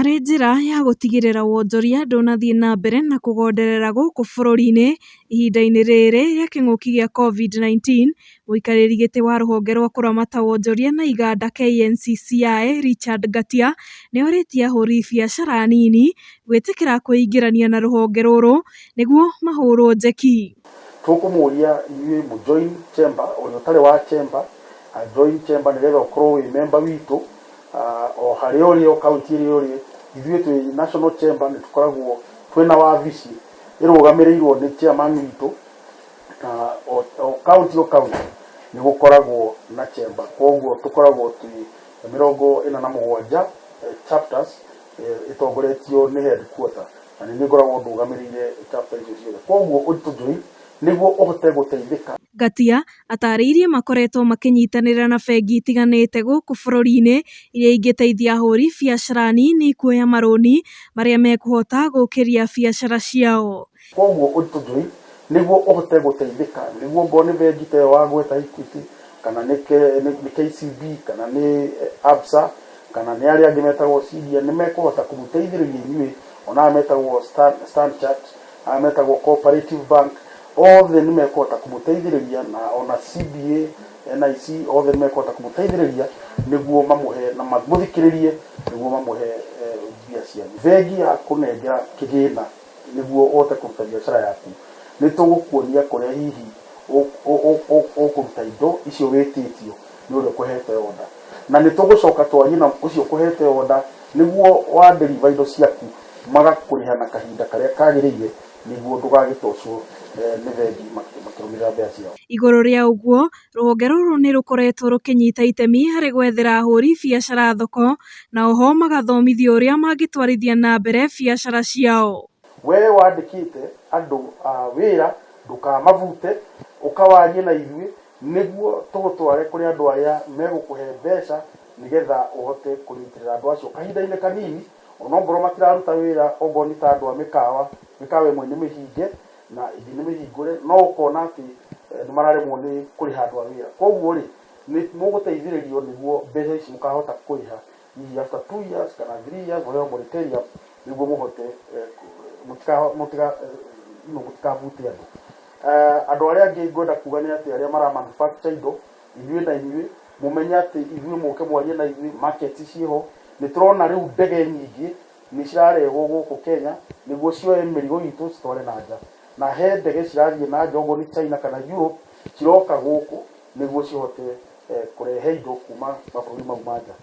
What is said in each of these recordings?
arĩ njĩra ya gũtigĩrĩra wonjoria ndũnathiĩ na mbere na kũgonderera gũkũ bũrũri-inĩ ihinda-inĩ rĩrĩ rĩa kĩng'ũki gĩa COVID-19, mũikarĩri gĩtĩ wa rũhonge rwa kũramata wonjoria na iganda KNCCI Richard Ngatia nĩorĩtie ahũri biacara nini gwĩtĩkĩra kwĩingĩrania na rũhonge rũrũ nĩguo mahũrwo njeki. Tũkũmũria inyuĩ mũjoin chamber, ũrĩa ũtarĩ wa chamber join chamber nĩgetha ũkorwo wĩ member witũ o harĩa ũrĩ o kaunti ĩrĩa ũrĩ. Ithuĩ twĩ national chamber nĩ tũkoragwo twĩna wabici ĩrũgamĩrĩirwo nĩ chairman witũ, o kaunti nĩ gũkoragwo na chamber, koguo tũkoragwo twĩ 47 chapters ĩtongoretio nĩ headquarter na nĩ ngoragwo ndũgamĩrĩire chapter icio ciothe, koguo ũtũjoin nĩguo ũhote gũteithĩka. Ngatia atarĩirie makoretwo makĩnyitanĩra na bengi itiganĩte gũkũ bũrũri-inĩ iria ingĩteithia ahũri biacara nini kuoya marũni marĩa mekũhota gũkĩria biacara ciao. Koguo ũtũjoin nĩguo ũhote gũteithĩka, nĩguo ngorwo nĩ bengi ta ĩyo wa gweta Equity kana nĩ KCB kana nĩ Absa kana nĩ arĩa angĩ metagwo CBA nĩ mekũhota kũmũteithĩrĩria inyuĩ, ona metagwo Stanchart, metagwo Cooperative Bank, othe nĩ mekũhota kũmũteithĩrĩria, na ona CBA, NIC othe nĩ mekũhota kũmũteithĩrĩria nĩguo mamũhe na mamũthikĩrĩrie nĩguo mamũhe mbia cianyu. Bengi ya kũnengera kĩgĩna nĩguo ũhote kũruta biacara yaku, nĩ tũgũkuonia kũrĩa hihi ũkũruta indo icio wĩtĩtio nĩ ũrĩa ũkũhete order, na nĩ tũgũcoka twarie na ũcio ũkũhete order nĩguo wa deliver indo ciaku magakũrĩha na kahinda karĩa kagĩrĩire nĩguo ndũgagĩtocwo nĩ bengi makĩrũmĩrĩra mbia ciao. Igũrũ rĩa ũguo, rũhonge rũrũ nĩ rũkoretwo rũkĩnyita itemi harĩ gwethera ahũri biacara thoko, na oho magathomithio ũrĩa mangĩtwarithia na mbere biacara ciao. We wandĩkĩte andũ a wĩra ndũkamavute, ũkawarie na ithuĩ nĩguo tũgũtware kũrĩ andũ arĩa megũkũhe mbeca nĩgetha ũhote kũnyitĩrĩra andũ acio kahinda-inĩ kanini, onokorwo matiraruta wĩra, okorwo nĩ ta andũ a mĩkawa ĩmwe nĩ mĩhinge na ĩngĩ nĩ mĩhingũre, no ũkona atĩ nĩ mararemwo nĩ kũrĩha andũ a wĩra. Koguo rĩ, nĩ mũgũteithĩrĩrio nĩguo mbeca ici mũkahota kũrĩha hihi after 2 years kana 3 years whatever moratorium, nĩguo mũhote mũtikavute andũ. Andũ arĩa angĩ ngwenda kuga nĩ atĩ arĩa mara manufacture indo, ithuĩ na inyuĩ mũmenye atĩ ithuĩ mũke mwarie na ithuĩ, market ciĩho. Nĩ tũrona rĩu ndege nyingĩ nĩ cirarehwo gũkũ Kenya nĩguo cioe mĩrigo itũ citware na nja, na he ndege cirathiĩ na nja okorwo nĩ China kana Europe ciroka gũkũ nĩguo cihote kũrehe indo kuma mabũrũri mau ma nja.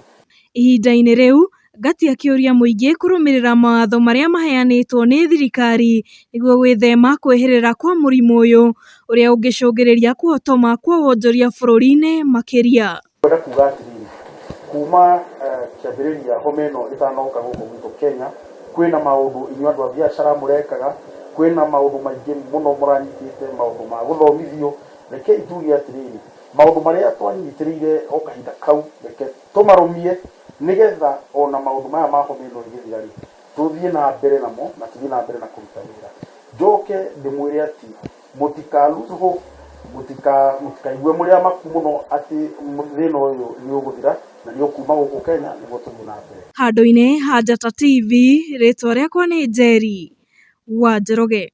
Ihinda-inĩ rĩu, Ngatia akĩũria mũingĩ kũrũmĩrĩra mawatho marĩa maheanĩtwo nĩ thirikari nĩguo gwĩthema kwĩhĩrĩra kwa mũrimũ ũyũ ũrĩa ũngĩcũngĩrĩria kũhotoma kwa wonjoria bũrũri-inĩ makĩria. Ngwenda kuga atĩrĩrĩ, kuma kĩambĩrĩria homa ĩno ĩtanoka gũkũ gwitũ Kenya, kwĩna maũndũ inyuĩ andũ a biacara mũrekaga, kwĩna maũndũ maingĩ mũno mũranyitĩte, maũndũ ma gũthomithio. Reke tuge atĩrĩrĩ, maũndũ marĩa twanyitĩrĩire o kahinda kau reke tũmarũmie nĩgetha ona maũndũ maya ma homa ĩno ĩgĩthira rĩ, tũthiĩ na mbere namo na tũthiĩ na mbere na kũruta wĩra. Njoke ndĩmwĩre atĩ mũtika lose hope, mũtikaigue mũrĩ amaku mũno atĩ thĩna ũyũ nĩ ũgũthira na nĩ ũkuma gũkũ Kenya nĩguo tũthiĩ na mbere. Handũ-inĩ ha Njata TV, rĩtwa rĩakwa nĩ Njeri wa Njoroge.